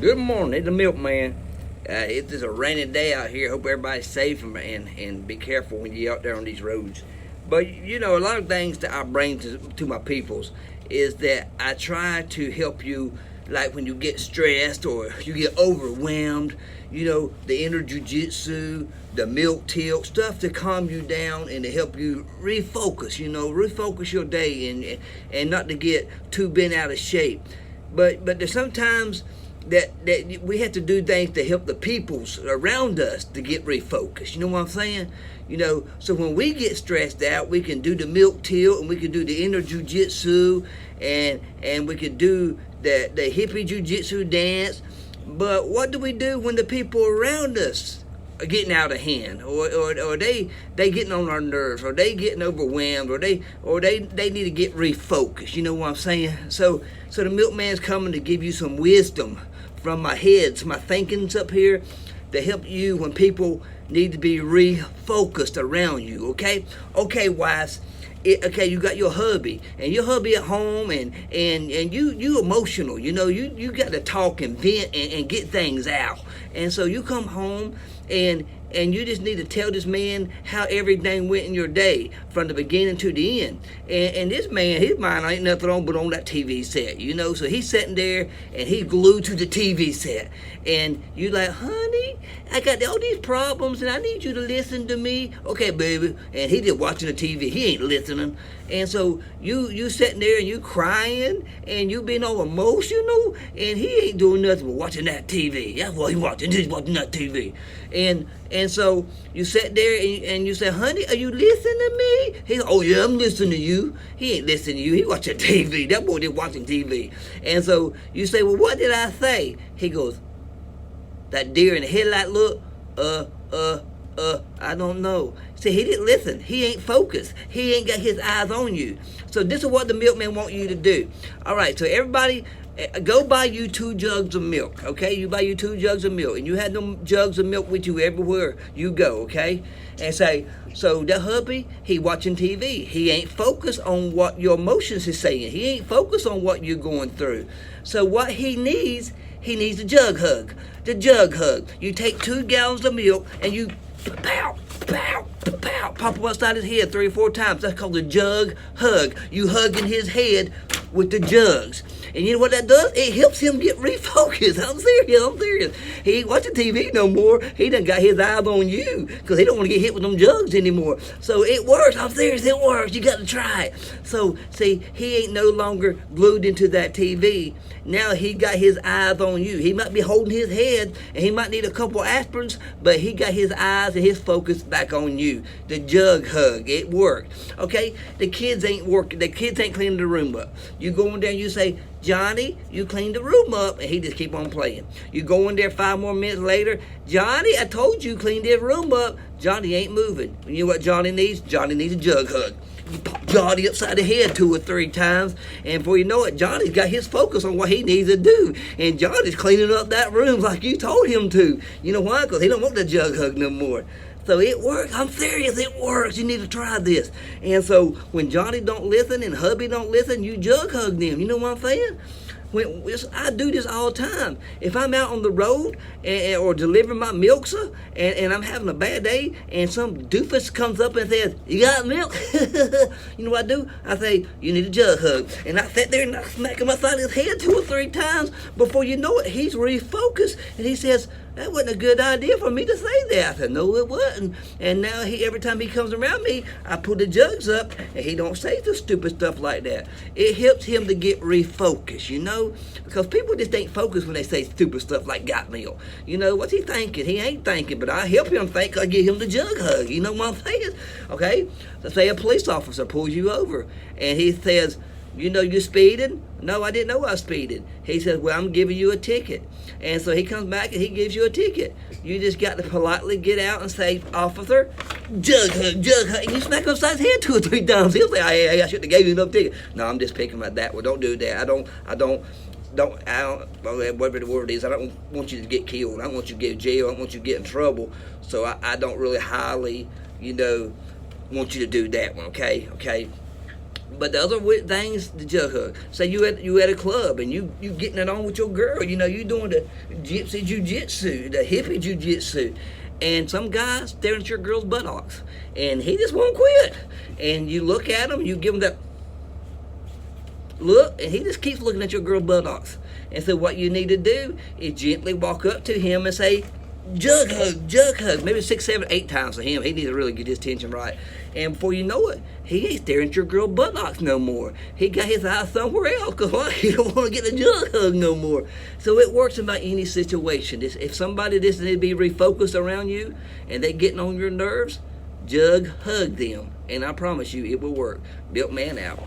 Good morning, it's the milkman. It's just a rainy day out here. Hope everybody's safe and be careful when you're out there on these roads. But you know, a lot of things that I bring to my peoples is that I try to help you, like when you get stressed or you get overwhelmed. You know, the inner jujitsu, the milk tilt, stuff to calm you down and to help you refocus. You know, refocus your day and not to get too bent out of shape. But there's sometimes that we have to do things to help the peoples around us to get refocused. You know what I'm saying? You know, so when we get stressed out, we can do the milk tilt and we can do the inner jujitsu and we can do the hippie jujitsu dance. But what do we do when the people around us are getting out of hand, or they getting on our nerves, or they getting overwhelmed, or they need to get refocused? You know what I'm saying? So the milkman's coming to give you some wisdom from my heads, my thinkings up here, to help you when people need to be refocused around you. Okay, wives. Okay, you got your hubby and your hubby at home, and you emotional. You know, you got to talk and vent and get things out. And so you come home and you just need to tell this man how everything went in your day from the beginning to the end. And this man, his mind ain't nothing on but on that TV set, you know. So he's sitting there and he's glued to the TV set. And you like, honey, I got all these problems and I need you to listen to me. Okay, baby. And he just watching the TV. He ain't listening. And so you sitting there and you crying and you being all emotional, and he ain't doing nothing but watching that TV. That's what he watching. He's watching that TV. And so you sit there and you say, honey, are you listening to me? He's, oh yeah, I'm listening to you. He ain't listening to you. He watching TV. That boy just watching TV. And so you say, well, what did I say? He goes, that deer in the headlight look, I don't know. See, he didn't listen. He ain't focused. He ain't got his eyes on you. So this is what the milkman want you to do. All right, so everybody, go buy you 2 jugs of milk, okay? You buy you 2 jugs of milk, and you have them jugs of milk with you everywhere you go, okay? And say, so the hubby, he watching TV. He ain't focused on what your emotions is saying. He ain't focused on what you're going through. So what he needs a jug hug. The jug hug. You take 2 gallons of milk and you pow, pow, pow, pop him upside his head 3 or 4 times. That's called a jug hug. You hugging his head with the jugs. And you know what that does? It helps him get refocused. I'm serious. He ain't watching TV no more. He done got his eyes on you because he don't want to get hit with them jugs anymore. So it works. I'm serious. It works. You got to try it. So, see, he ain't no longer glued into that TV. Now he got his eyes on you. He might be holding his head and he might need a couple aspirins, but he got his eyes and his focus back on you. The jug hug, it worked. Okay? The kids ain't working. The kids ain't cleaning the room up. You go in there and you say, Johnny, you clean the room up, and he just keep on playing. You go in there 5 more minutes later, Johnny, I told you clean this room up. Johnny ain't moving. You know what Johnny needs? Johnny needs a jug hug. You pop Johnny upside the head 2 or 3 times, and before you know it, Johnny's got his focus on what he needs to do, and Johnny's cleaning up that room like you told him to. You know why? Because he don't want the jug hug no more. So it works. I'm serious. It works. You need to try this. And so when Johnny don't listen and hubby don't listen, you jug hug them. You know what I'm saying? I do this all the time. If I'm out on the road or delivering my milk, sir, and I'm having a bad day, and some doofus comes up and says, you got milk? You know what I do? I say, you need a jug hug. And I sit there and I smack him upside his head 2 or 3 times. Before you know it, he's refocused. And he says, that wasn't a good idea for me to say that. I said, no, it wasn't. And now every time he comes around me, I put the jugs up, and he don't say the stupid stuff like that. It helps him to get refocused, you know? Because people just ain't focused when they say stupid stuff like got meal. You know, what's he thinking? He ain't thinking, but I help him think. I give him the jug hug. You know what I'm saying? Okay? So say a police officer pulls you over, and he says, you know you speeding? No, I didn't know I was speeding. He says, well, I'm giving you a ticket. And so he comes back and he gives you a ticket. You just got to politely get out and say, officer, jug hug. And you smack him upside his head 2 or 3 times. He'll say, hey, I shouldn't have gave you enough ticket. No, I'm just picking like that. Well, don't do that. I don't, whatever the word is, I don't want you to get killed. I don't want you to get in jail. I don't want you to get in trouble. So I don't really highly, want you to do that one, okay? But the other things, the jug hug. Say you at a club and you getting it on with your girl. You know, you doing the gypsy jujitsu, the hippie jujitsu, and some guy staring at your girl's buttocks, and he just won't quit. And you look at him, you give him that look, and he just keeps looking at your girl's buttocks. And so what you need to do is gently walk up to him and say, jug hug, maybe 6, 7, 8 times for him. He needs to really get his tension right. And before you know it, he ain't staring at your girl buttocks no more. He got his eyes somewhere else because he don't want to get a jug hug no more. So it works in about any situation. If somebody just need to be refocused around you and they getting on your nerves, jug hug them. And I promise you it will work. Milkman out.